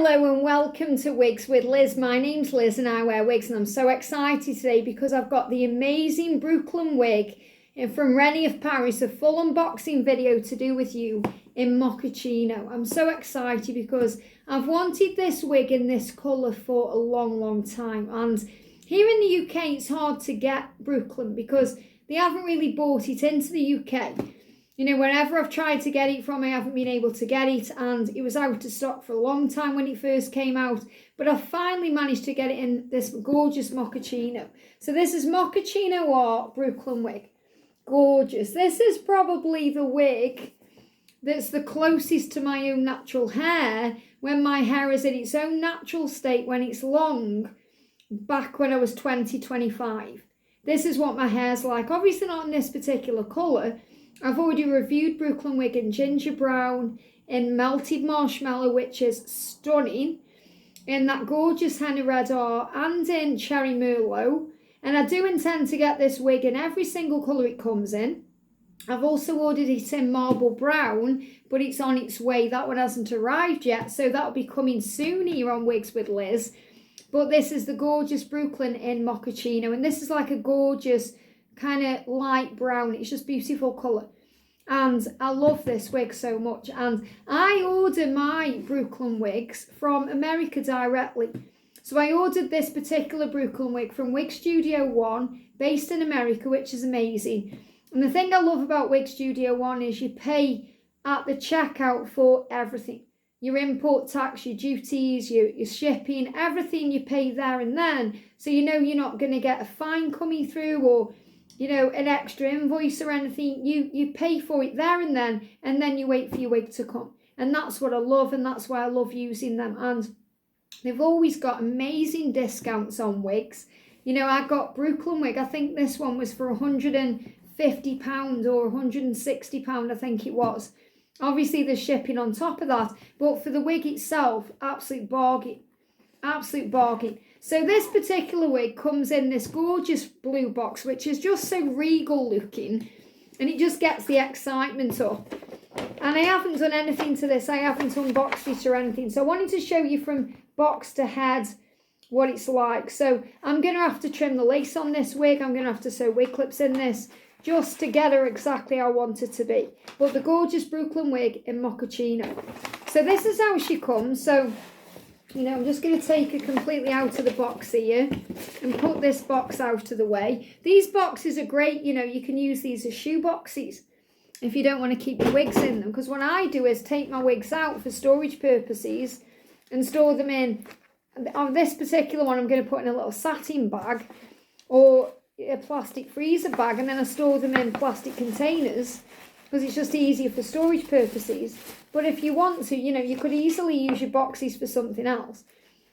Hello and welcome to Wigs with Liz. My name's Liz and I wear wigs, and I'm so excited today because I've got the amazing Brooklyn wig from Rene Of Paris, a full unboxing video to do with you in Mochaccino. I'm so excited because I've wanted this wig in this colour for a long time, and here in the UK it's hard to get Brooklyn because they haven't really brought it into the UK. You know, wherever I've tried to get it from, I haven't been able to get it, and it was out of stock for a long time when it first came out, but I finally managed to get it in this gorgeous Mochaccino. So this is Mochaccino R Brooklyn wig. Gorgeous. This is probably the wig that's the closest to my own natural hair when my hair is in its own natural state, when it's long, back when I was 25. This is what my hair's like. Obviously not in this particular colour. I've already reviewed Brooklyn wig in ginger brown, in melted marshmallow, which is stunning, in that gorgeous henna red R, and in cherry merlot. And I do intend to get this wig in every single colour it comes in. I've also ordered it in marble brown, but it's on its way. That one hasn't arrived yet, so that'll be coming soon here on Wigs with Liz. But this is the gorgeous Brooklyn in Mochaccino, and this is like a gorgeous kind of light brown. It's just beautiful colour, and I love this wig so much. And I order my Brooklyn wigs from America directly, so I ordered this particular Brooklyn wig from Wig Studio 1 based in America, which is amazing. And the thing I love about Wig Studio 1 is you pay at the checkout for everything. Your import tax, your duties, your shipping, everything you pay there and then, so you know you're not going to get a fine coming through, or you know, an extra invoice or anything. You pay for it there and then you wait for your wig to come. And that's what I love, and that's why I love using them. And they've always got amazing discounts on wigs. You know, I got Brooklyn wig, I think this one was for £150 or £160, I think it was. Obviously there's shipping on top of that, but for the wig itself, absolute bargain. Absolute bargain. So this particular wig comes in this gorgeous blue box, which is just so regal looking, and it just gets the excitement up. And I haven't done anything to this. I haven't unboxed it or anything. So I wanted to show you from box to head what it's like. So I'm going to have to trim the lace on this wig. I'm going to have to sew wig clips in this just to get her exactly how I want it to be. But the gorgeous Brooklyn wig in Mochaccino. So this is how she comes. So, you know, I'm just going to take her completely out of the box here and put this box out of the way. These boxes are great. You know, you can use these as shoe boxes if you don't want to keep your wigs in them. Because what I do is take my wigs out for storage purposes and store them in. On this particular one, I'm going to put in a little satin bag or a plastic freezer bag, and then I store them in plastic containers because it's just easier for storage purposes. But if you want to, you know, you could easily use your boxes for something else.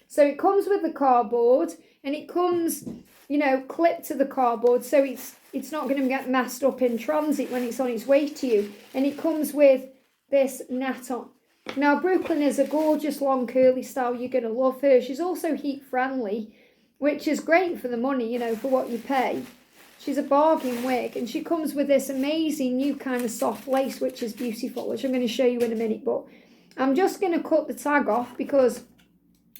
So it comes with the cardboard, and it comes, you know, clipped to the cardboard, so it's not going to get messed up in transit when it's on its way to you. And it comes with this net on. Now, Brooklyn is a gorgeous long curly style. You're going to love her. She's also heat friendly, which is great for the money, you know, for what you pay. She's a bargain wig, and she comes with this amazing new kind of soft lace, which is beautiful, which I'm going to show you in a minute. But I'm just going to cut the tag off because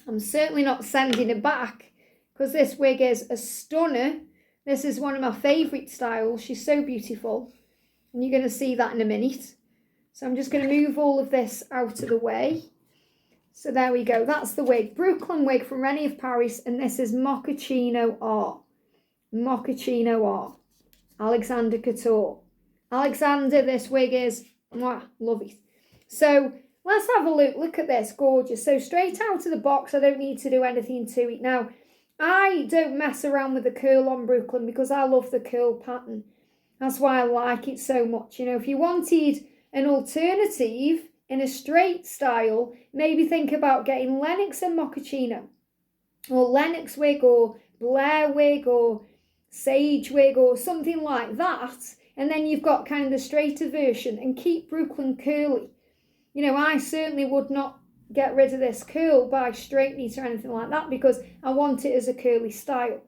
I'm certainly not sending it back, because this wig is a stunner. This is one of my favourite styles. She's so beautiful, and you're going to see that in a minute. So I'm just going to move all of this out of the way. So there we go. That's the wig. Brooklyn wig from Rene Of Paris, and this is Mochaccino R. Mochaccino R. Alexander Couture. Alexander, this wig is, mwah, love it. So let's have a look. Look at this, gorgeous. So straight out of the box, I don't need to do anything to it. Now, I don't mess around with the curl on Brooklyn because I love the curl pattern. That's why I like it so much. You know, if you wanted an alternative in a straight style, maybe think about getting Lennox and Mochaccino, or Lennox wig, or Blair wig, or Sage wig, or something like that, and then you've got kind of the straighter version, and keep Brooklyn curly. You know, I certainly would not get rid of this curl by straightening it or anything like that, because I want it as a curly style.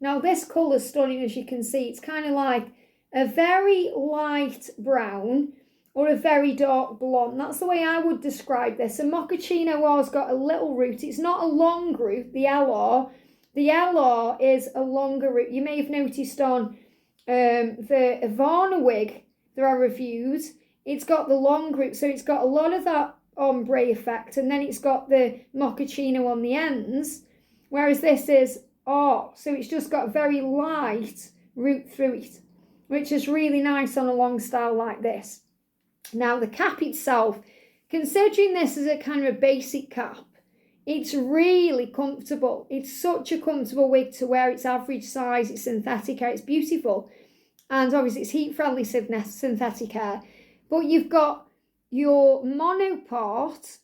Now this colour's stunning, as you can see. It's kind of like a very light brown or a very dark blonde. That's the way I would describe this. And Mochaccino R's got a little root. It's not a long root, the LR. The LR is a longer root. You may have noticed on the Ivana wig that I reviewed, it's got the long root, so it's got a lot of that ombre effect, and then it's got the Mochaccino on the ends, whereas this is R, so it's just got a very light root through it, which is really nice on a long style like this. Now the cap itself, considering this is a kind of a basic cap, it's really comfortable. It's such a comfortable wig to wear. It's average size, it's synthetic hair, it's beautiful, and obviously it's heat friendly synthetic hair. But you've got your mono part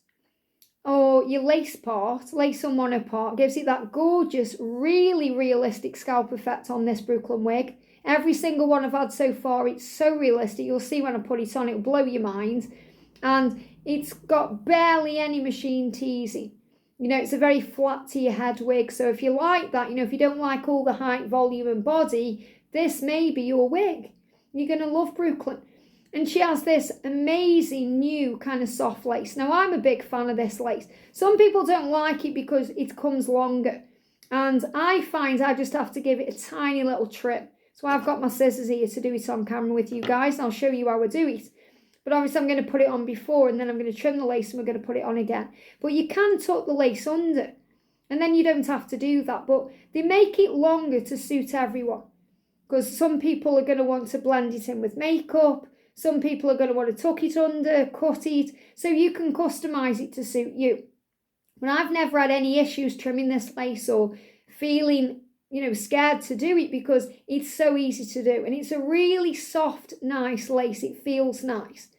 or your lace part, lace or mono part, gives it that gorgeous, really realistic scalp effect on this Brooklyn wig. Every single one I've had so far, it's so realistic. You'll see when I put it on, it'll blow your mind. And it's got barely any machine teasing. You know, it's a very flat to your head wig. So if you like that, you know, if you don't like all the height, volume and body, this may be your wig. You're going to love Brooklyn. And she has this amazing new kind of soft lace. Now, I'm a big fan of this lace. Some people don't like it because it comes longer. And I find I just have to give it a tiny little trim. So I've got my scissors here to do it on camera with you guys. And I'll show you how I do it. But obviously I'm going to put it on before and then I'm going to trim the lace and we're going to put it on again. But you can tuck the lace under. And then you don't have to do that. But they make it longer to suit everyone. Because some people are going to want to blend it in with makeup. Some people are going to want to tuck it under, cut it, so you can customise it to suit you. But I've never had any issues trimming this lace or feeling, you know, scared to do it because it's so easy to do. And it's a really soft, nice lace. It feels nice.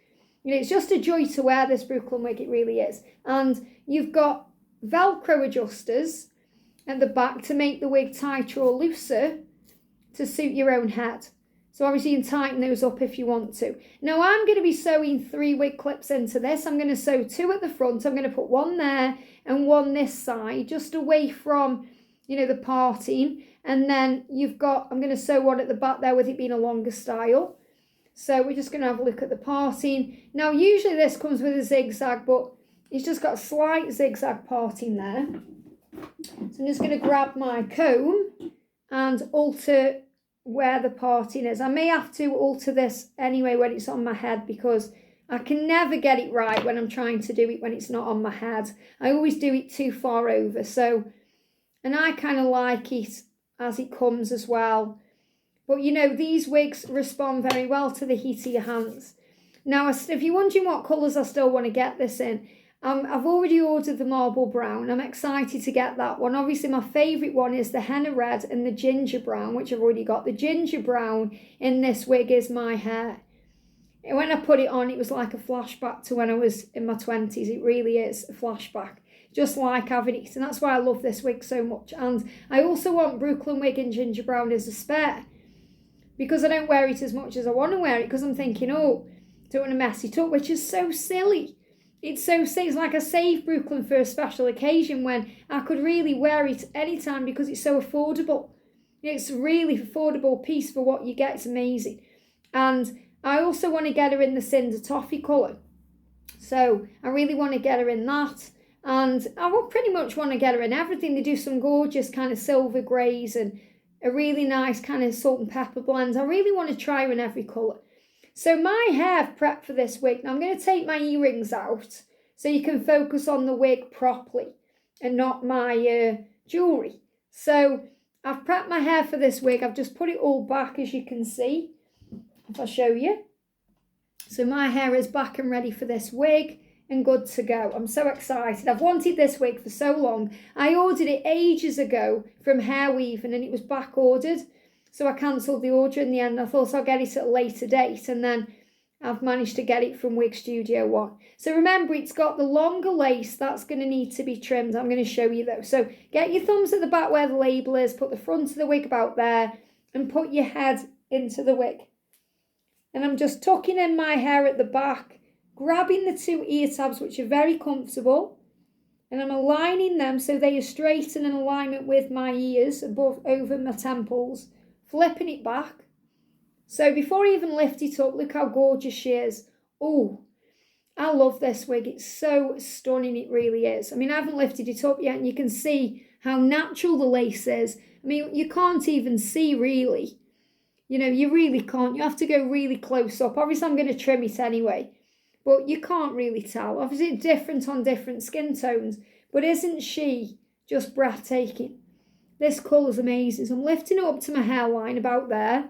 You know, it's just a joy to wear this Brooklyn wig, it really is. And you've got Velcro adjusters at the back to make the wig tighter or looser to suit your own head. So obviously you can tighten those up if you want to. Now I'm going to be sewing 3 wig clips into this. I'm going to sew 2 at the front. I'm going to put 1 there and 1 this side, just away from, you know, the parting. And then you've got, I'm going to sew 1 at the back there with it being a longer style. So we're just going to have a look at the parting. Now usually this comes with a zigzag, but it's just got a slight zigzag parting there. So I'm just going to grab my comb and alter where the parting is. I may have to alter this anyway when it's on my head because I can never get it right when I'm trying to do it when it's not on my head. I always do it too far over. So, and I kind of like it as it comes as well. But you know, these wigs respond very well to the heat of your hands. Now, if you're wondering what colours I still want to get this in, I've already ordered the marble brown. I'm excited to get that one. Obviously, my favourite one is the henna red and the ginger brown, which I've already got. The ginger brown in this wig is my hair. And when I put it on, it was like a flashback to when I was in my 20s. It really is a flashback. Just like having it. And that's why I love this wig so much. And I also want Brooklyn wig in ginger brown as a spare. Because I don't wear it as much as I want to wear it. Because I'm thinking, oh, don't want to mess it up, which is so silly. It's so silly. It's like I saved Brooklyn for a special occasion when I could really wear it anytime because it's so affordable. It's a really affordable piece for what you get. It's amazing. And I also want to get her in the cinder toffee colour. So I really want to get her in that. And I will pretty much want to get her in everything. They do some gorgeous kind of silver greys and a really nice kind of salt and pepper blend. I really want to try her in every colour. So my hair prepped for this wig. Now I'm going to take my earrings out so you can focus on the wig properly and not my jewellery. So I've prepped my hair for this wig. I've just put it all back, as you can see, if I show you. So my hair is back and ready for this wig and good to go. I'm so excited. I've wanted this wig for so long. I ordered it ages ago from Hair Weaving and it was back ordered. So I cancelled the order in the end. I thought I'll get it at a later date. And then I've managed to get it from Wig Studio 1. So remember, it's got the longer lace. That's going to need to be trimmed. I'm going to show you though. So get your thumbs at the back where the label is. Put the front of the wig about there. And put your head into the wig. And I'm just tucking in my hair at the back. Grabbing the 2 ear tabs, which are very comfortable. And I'm aligning them so they are straight and in alignment with my ears above over my temples. Flipping it back. So before I even lift it up, look how gorgeous she is. Oh, I love this wig. It's so stunning, it really is. I mean, I haven't lifted it up yet, and you can see how natural the lace is. I mean, you can't even see really. You know, you really can't. You have to go really close up. Obviously, I'm going to trim it anyway, but you can't really tell. Obviously, it's different on different skin tones, but isn't she just breathtaking? This colour's amazing. So I'm lifting it up to my hairline about there.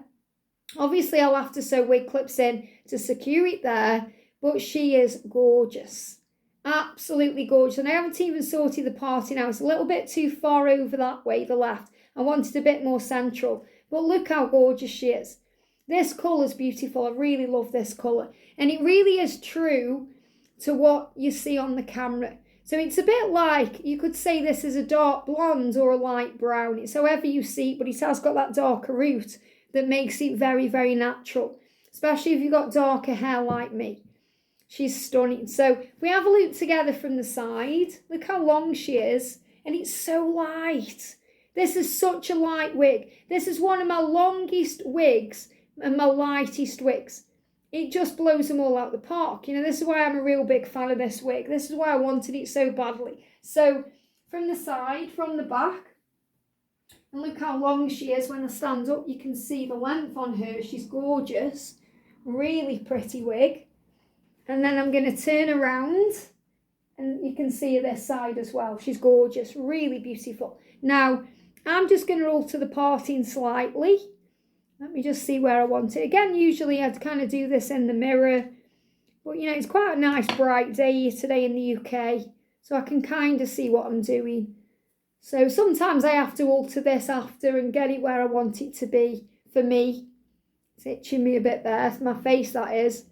Obviously, I'll have to sew wig clips in to secure it there, but she is gorgeous. Absolutely gorgeous. And I haven't even sorted the parting out. It's a little bit too far over that way, the left. I wanted a bit more central. But look how gorgeous she is. This colour's beautiful. I really love this colour. And it really is true to what you see on the camera. So it's a bit like, you could say this is a dark blonde or a light brown. It's however you see it, but it has got that darker root that makes it very, very natural. Especially if you've got darker hair like me. She's stunning. So we have a look together from the side. Look how long she is. And it's so light. This is such a light wig. This is one of my longest wigs and my lightest wigs. It just blows them all out the park. You know, this is why I'm a real big fan of this wig. This is why I wanted it so badly. So from the side, from the back, and look how long she is. When I stand up, you can see the length on her. She's gorgeous. Really pretty wig. And then I'm going to turn around and you can see this side as well. She's gorgeous. Really beautiful. Now, I'm just going to alter the parting slightly. Let me just see where I want it. Again, usually I'd kind of do this in the mirror. But, you know, it's quite a nice bright day today in the UK. So I can kind of see what I'm doing. So sometimes I have to alter this after and get it where I want it to be for me. It's itching me a bit there. My face, that is.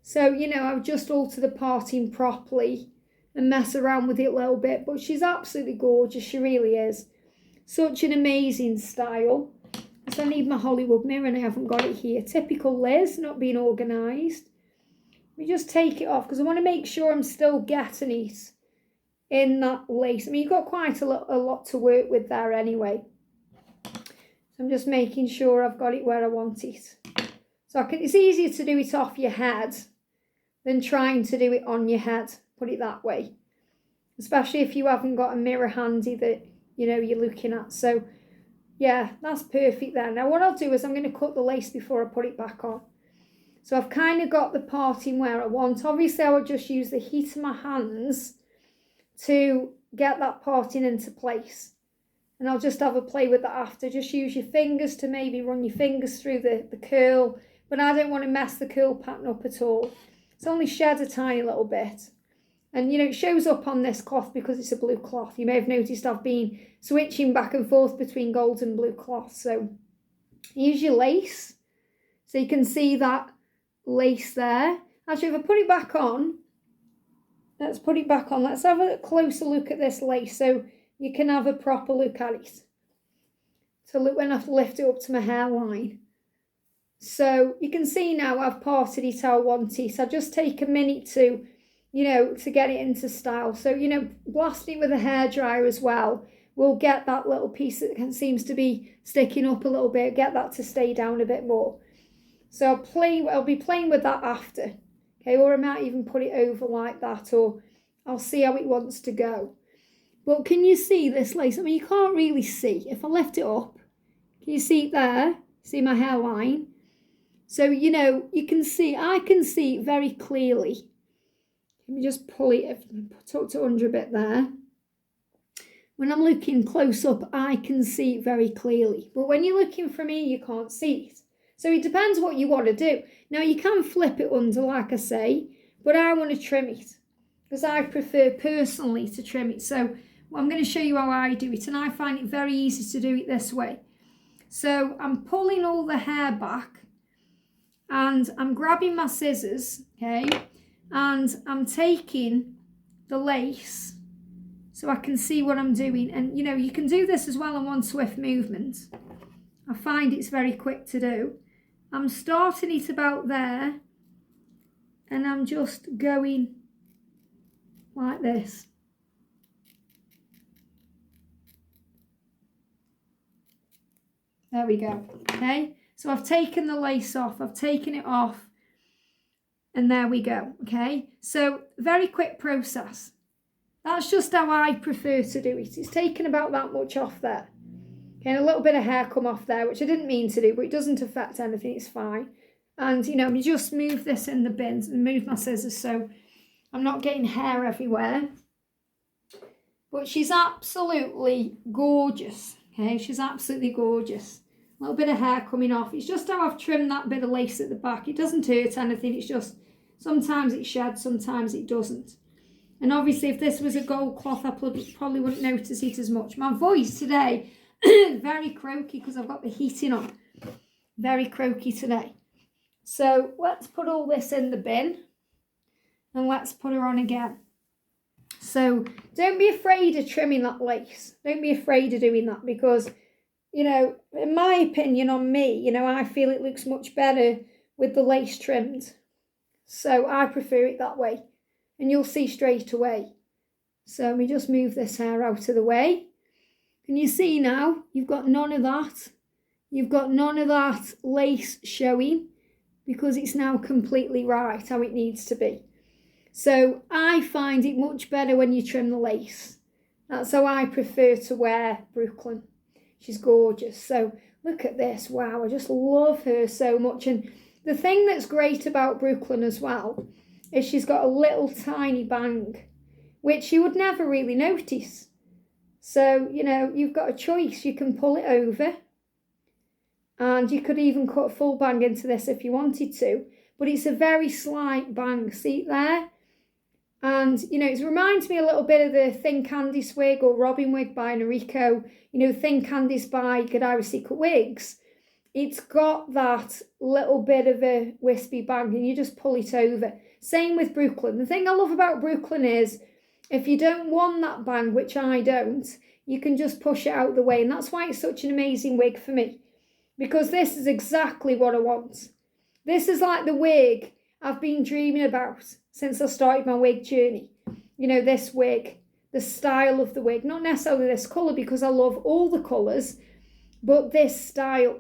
So, you know, I've just altered the parting properly and mess around with it a little bit. But she's absolutely gorgeous. She really is. Such an amazing style. So I need my Hollywood mirror and I haven't got it here. Typical Liz, not being organised. Let me just take it off because I want to make sure I'm still getting it in that lace. I mean, you've got quite a lot to work with there anyway. So I'm just making sure I've got it where I want it. So it's easier to do it off your head than trying to do it on your head. Put it that way. Especially if you haven't got a mirror handy that, you know, you're looking at. So, yeah, that's perfect there. Now, what I'll do is I'm going to cut the lace before I put it back on. So I've kind of got the parting where I want. Obviously, I would just use the heat of my hands to get that parting into place. And I'll just have a play with that after. Just use your fingers to maybe run your fingers through the curl. But I don't want to mess the curl pattern up at all. It's only shed a tiny little bit. And, you know, it shows up on this cloth because it's a blue cloth. You may have noticed I've been switching back and forth between gold and blue cloth. So use your lace. So you can see that lace there. Actually, if I put it back on, let's put it back on. Let's have a closer look at this lace so you can have a proper look at it. So look when I lift it up to my hairline. So you can see now I've parted it how I want it. So I just take a minute to, you know, to get it into style. So, you know, blasting it with a hairdryer as well will get that little piece that seems to be sticking up a little bit, get that to stay down a bit more. So I'll be playing with that after. Okay, or I might even put it over like that, or I'll see how it wants to go. But can you see this lace? I mean, you can't really see. If I lift it up, can you see it there? See my hairline? So, you know, you can see, I can see it very clearly. Let me just pull it, tuck it under a bit there. When I'm looking close up, I can see it very clearly. But when you're looking from here, you can't see it. So it depends what you want to do. Now, you can flip it under, like I say, but I want to trim it because I prefer personally to trim it. So I'm going to show you how I do it, and I find it very easy to do it this way. So I'm pulling all the hair back and I'm grabbing my scissors, okay, and I'm taking the lace so I can see what I'm doing. And, you know, you can do this as well in one swift movement. I find it's very quick to do. I'm starting it about there and I'm just going like this. There we go, okay? So I've taken the lace off, I've taken it off, And there we go, okay? So very quick process. That's just how I prefer to do it. It's taken about that much off there. Okay, and a little bit of hair come off there, which I didn't mean to do, but it doesn't affect anything, it's fine. And, you know, you just move this in the bins and move my scissors so I'm not getting hair everywhere. But she's absolutely gorgeous, okay? She's absolutely gorgeous. A little bit of hair coming off. It's just how I've trimmed that bit of lace at the back. It doesn't hurt anything. It's just sometimes it sheds, sometimes it doesn't. And obviously if this was a gold cloth, I probably wouldn't notice it as much. My voice today, very croaky because I've got the heating on. Very croaky today. So let's put all this in the bin and let's put her on again. So don't be afraid of trimming that lace. Don't be afraid of doing that because, you know, in my opinion on me, you know, I feel it looks much better with the lace trimmed. So I prefer it that way. And you'll see straight away. So let me just move this hair out of the way. Can you see now? You've got none of that. You've got none of that lace showing because it's now completely right how it needs to be. So I find it much better when you trim the lace. That's how I prefer to wear Brooklyn. She's gorgeous. So look at this. Wow, I just love her so much. And the thing that's great about Brooklyn as well is she's got a little tiny bang, which you would never really notice. So, you know, you've got a choice. You can pull it over and you could even cut a full bang into this if you wanted to. But it's a very slight bang. See it there? And, you know, it reminds me a little bit of the Thin Candice wig or Robin wig by Noriko. You know, Thin Candice by Godiva's Secret Wigs. It's got that little bit of a wispy bang and you just pull it over. Same with Brooklyn. The thing I love about Brooklyn is if you don't want that bang, which I don't, you can just push it out of the way. And that's why it's such an amazing wig for me. Because this is exactly what I want. This is like the wig I've been dreaming about since I started my wig journey. You know, this wig, the style of the wig. Not necessarily this colour because I love all the colours, but this style.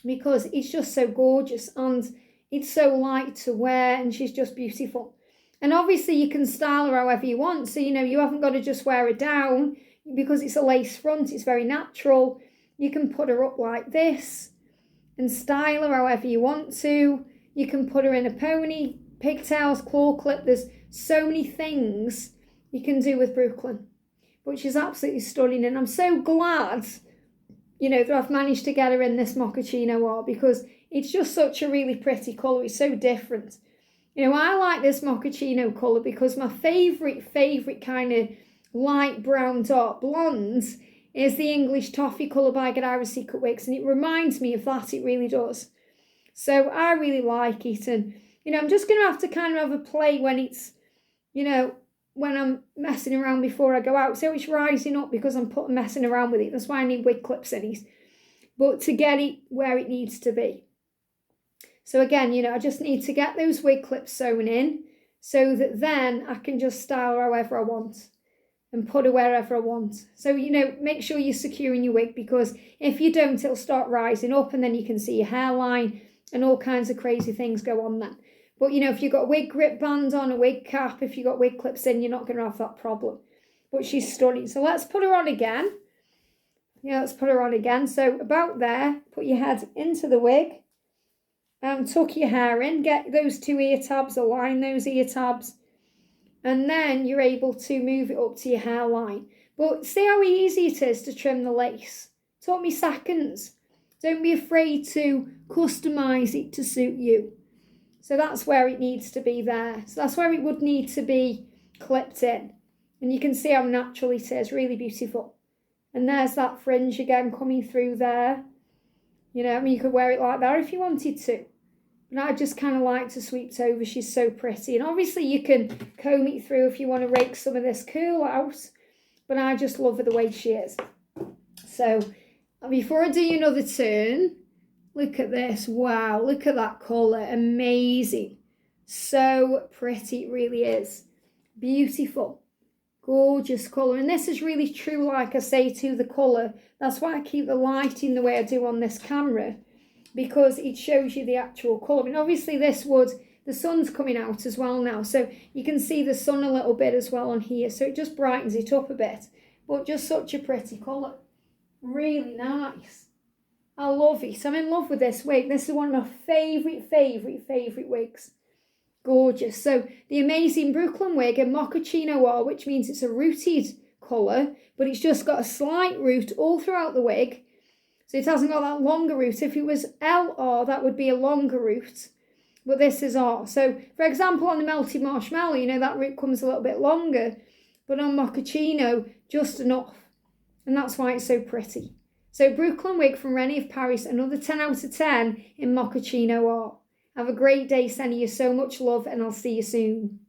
Because it's just so gorgeous and it's so light to wear and she's just beautiful. And obviously you can style her however you want. So, you know, you haven't got to just wear her down because it's a lace front. It's very natural. You can put her up like this and style her however you want to. You can put her in a pony, pigtails, claw clip. There's so many things you can do with Brooklyn. But she's absolutely stunning. And I'm so glad, you know, that I've managed to get her in this Mochaccino R because it's just such a really pretty colour. It's so different. You know, I like this Mochaccino colour because my favourite kind of light brown dark blondes is the English Toffee colour by Godiva's Secret Wigs. And it reminds me of that, it really does. So I really like it. And, you know, I'm just going to have to kind of have a play when it's, you know, when I'm messing around before I go out. So it's rising up because I'm messing around with it. That's why I need wig clips in it. But to get it where it needs to be. So again, you know, I just need to get those wig clips sewn in so that then I can just style her however I want and put her wherever I want. So, you know, make sure you're securing your wig because if you don't, it'll start rising up and then you can see your hairline and all kinds of crazy things go on then. But, you know, if you've got a wig grip band on, a wig cap, if you've got wig clips in, you're not going to have that problem. But she's stunning. So let's put her on again. Yeah, let's put her on again. So about there, put your head into the wig. Tuck your hair in. Get those two ear tabs, align those ear tabs. And then you're able to move it up to your hairline. But see how easy it is to trim the lace. It took me seconds. Don't be afraid to customise it to suit you. So that's where it needs to be there. So that's where it would need to be clipped in. And you can see how natural it is, really beautiful. And there's that fringe again coming through there. You know, I mean, you could wear it like that if you wanted to. But I just kind of like to sweep it over. She's so pretty. And obviously you can comb it through if you want to rake some of this curl out. But I just love her the way she is. So before I do another turn, look at this. Wow, look at that colour. Amazing. So pretty, it really is. Beautiful. Gorgeous colour. And this is really true, like I say, to the colour. That's why I keep the lighting the way I do on this camera. Because it shows you the actual colour. And obviously this would the sun's coming out as well now. So you can see the sun a little bit as well on here. So it just brightens it up a bit. But just such a pretty colour. Really nice. I love it. I'm in love with this wig. This is one of my favourite wigs. Gorgeous. So the amazing Brooklyn wig in Mochaccino R, which means it's a rooted colour, but it's just got a slight root all throughout the wig. So it hasn't got that longer root. If it was LR, that would be a longer root. But this is R. So, for example, on the melted marshmallow, you know, that root comes a little bit longer. But on Mochaccino, just enough. And that's why it's so pretty. So Brooklyn wig from Rene Of Paris, another 10 out of 10 in Mochaccino R. Have a great day, sending you so much love, and I'll see you soon.